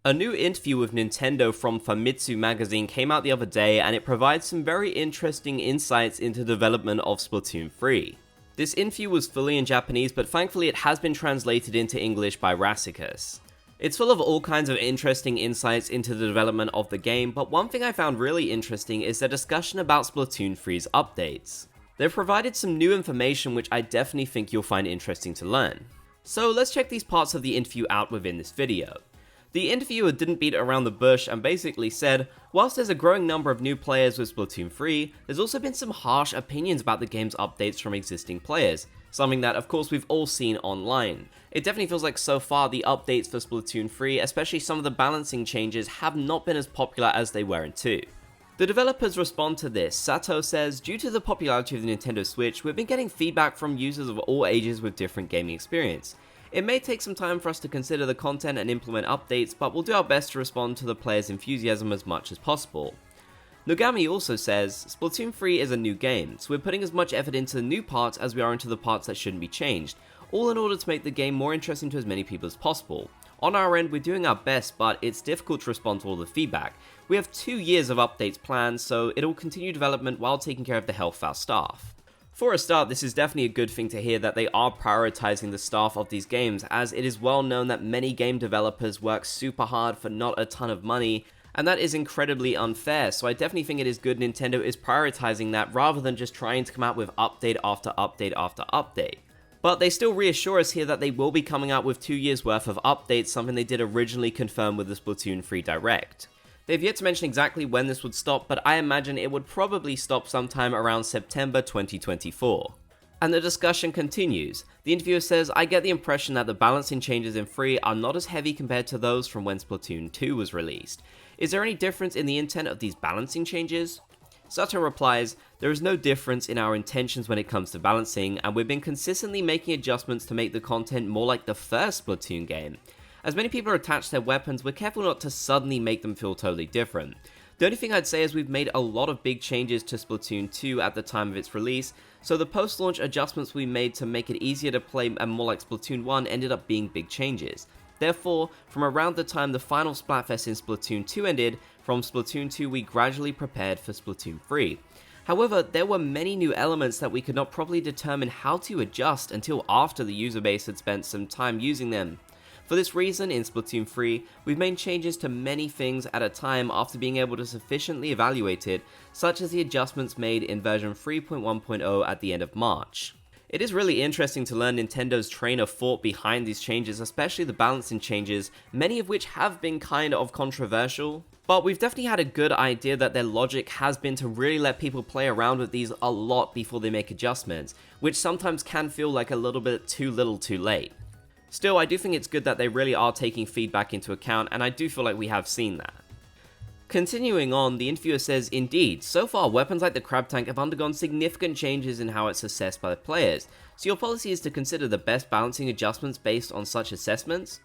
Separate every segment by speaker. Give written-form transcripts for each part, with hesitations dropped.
Speaker 1: A new interview with Nintendo from Famitsu magazine came out the other day, and it provides some very interesting insights into the development of Splatoon 3. This interview was fully in Japanese, but thankfully it has been translated into English by Rassicas. It's full of all kinds of interesting insights into the development of the game, but one thing I found really interesting is their discussion about Splatoon 3's updates. They've provided some new information which I definitely think you'll find interesting to learn. So let's check these parts of the interview out within this video. The interviewer didn't beat around the bush and basically said, whilst there's a growing number of new players with Splatoon 3, there's also been some harsh opinions about the game's updates from existing players, something that of course we've all seen online. It definitely feels like so far the updates for Splatoon 3, especially some of the balancing changes, have not been as popular as they were in 2. The developers respond to this. Sato says, due to the popularity of the Nintendo Switch, we've been getting feedback from users of all ages with different gaming experience. It may take some time for us to consider the content and implement updates, but we'll do our best to respond to the players' enthusiasm as much as possible. Nogami also says, Splatoon 3 is a new game, so we're putting as much effort into the new parts as we are into the parts that shouldn't be changed, all in order to make the game more interesting to as many people as possible. On our end, we're doing our best, but it's difficult to respond to all the feedback. We have 2 years of updates planned, so it'll continue development while taking care of the health of our staff. For a start, this is definitely a good thing to hear that they are prioritizing the staff of these games, as it is well known that many game developers work super hard for not a ton of money, and that is incredibly unfair, so I definitely think it is good Nintendo is prioritizing that rather than just trying to come out with update after update after update. But they still reassure us here that they will be coming out with 2 years worth of updates, something they did originally confirm with the Splatoon 3 Direct. They've yet to mention exactly when this would stop, but I imagine it would probably stop sometime around September 2024. And the discussion continues. The interviewer says, I get the impression that the balancing changes in 3 are not as heavy compared to those from when Splatoon 2 was released. Is there any difference in the intent of these balancing changes? Sato replies, there is no difference in our intentions when it comes to balancing, and we've been consistently making adjustments to make the content more like the first Splatoon game. As many people are attached to their weapons, we're careful not to suddenly make them feel totally different. The only thing I'd say is we've made a lot of big changes to Splatoon 2 at the time of its release, so the post-launch adjustments we made to make it easier to play and more like Splatoon 1 ended up being big changes. Therefore, from around the time the final Splatfest in Splatoon 2 ended, from Splatoon 2 we gradually prepared for Splatoon 3. However, there were many new elements that we could not properly determine how to adjust until after the user base had spent some time using them. For this reason, in Splatoon 3, we've made changes to many things at a time after being able to sufficiently evaluate it, such as the adjustments made in version 3.1.0 at the end of March. It is really interesting to learn Nintendo's train of thought behind these changes, especially the balancing changes, many of which have been kind of controversial. But we've definitely had a good idea that their logic has been to really let people play around with these a lot before they make adjustments, which sometimes can feel like a little bit too little too late. Still, I do think it's good that they really are taking feedback into account, and I do feel like we have seen that. Continuing on, the interviewer says, indeed, so far weapons like the Crab Tank have undergone significant changes in how it's assessed by the players, so your policy is to consider the best balancing adjustments based on such assessments?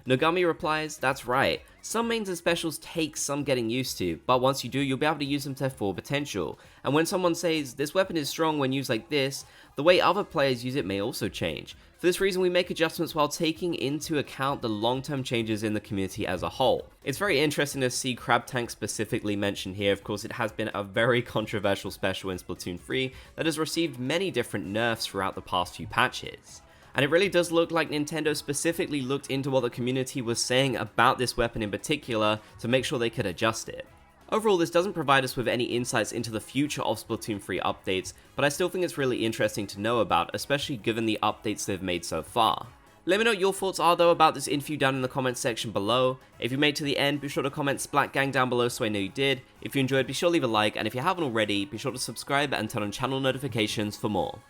Speaker 1: Nogami replies, that's right, some mains and specials take some getting used to, but once you do, you'll be able to use them to their full potential, and when someone says, this weapon is strong when used like this, the way other players use it may also change. For this reason, we make adjustments while taking into account the long-term changes in the community as a whole. It's very interesting to see Crab Tank specifically mentioned here. Of course, it has been a very controversial special in Splatoon 3 that has received many different nerfs throughout the past few patches. And it really does look like Nintendo specifically looked into what the community was saying about this weapon in particular to make sure they could adjust it. Overall, this doesn't provide us with any insights into the future of Splatoon 3 updates, but I still think it's really interesting to know about, especially given the updates they've made so far. Let me know what your thoughts are though about this interview down in the comments section below. If you made it to the end, be sure to comment Splat Gang down below so I know you did. If you enjoyed, be sure to leave a like, and if you haven't already, be sure to subscribe and turn on channel notifications for more.